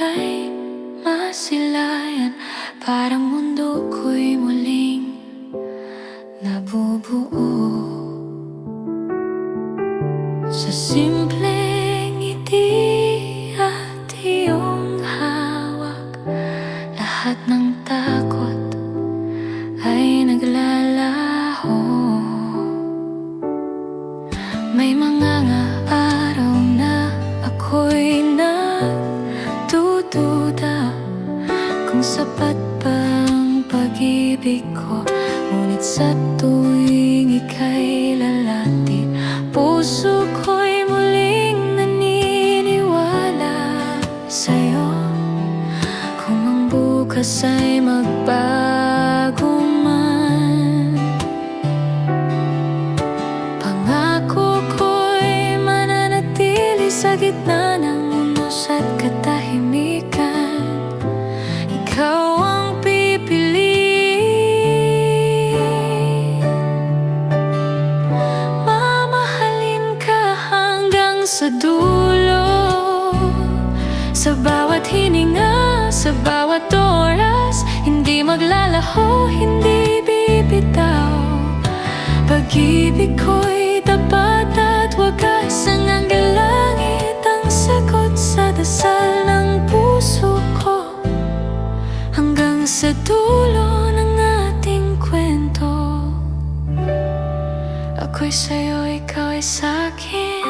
ika'y masilayan. Parang mundo ko'y muling nabubuo sa simpleng ngiti at iyong hawak. Lahat ng takot ay naglalaho. May mga araw na ako'y nagdududa kung sapat ba ang pag-ibig ko. Ngunit sa tuwing ika'y lalapit, puso ko'y muling naniniwala sa'yo. Kung ang bukas ay magbago man, pangako ko'y mananatili sa gitna ng unos at katahimikan. Ikaw ang pipiliin, mamahalin ka hanggang sa dulo. Sa bawat hininga, sa bawat oras, hindi maglalaho, hindi bibitaw. Pag-ibig ko'y tapat at wagas, ang anghel langit ang sagot sa dasal ng puso ko. Hanggang sa dulo ng ating kwento, ako'y sa'yo, ikaw ay sa'kin.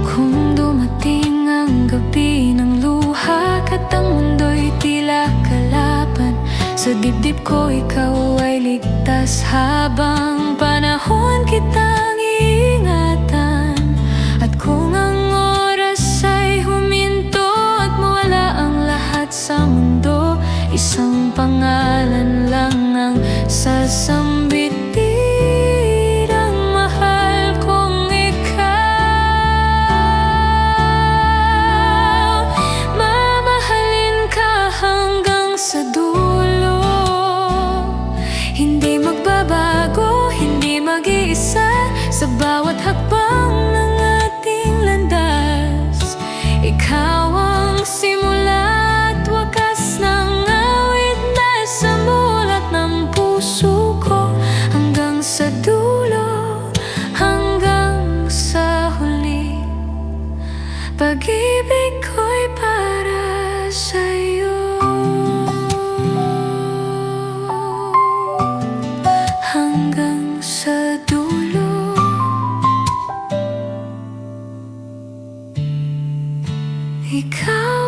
Kung dumating ang gabi ng luha at ang mundo'y tila kalaban, sa dibdib ko ikaw ay ligtas. Habang panahon kitang iingatan, at kung ang oras ay huminto at mawala ang lahat sa mundo, isang pangalan lang ang sasambitin: ang mahal kong ikaw. Mamahalin ka hanggang sa dulo, hindi magbabago, hindi mag-iisa. Sa bawat hakbang ng ating landas, ikaw ang simula at wakas ng awit na sa mulat ng puso ko. Hanggang sa dulo, hanggang sa huli, pag-ibig ko'y para sa'yo. Hanggang sa dulo, ikaw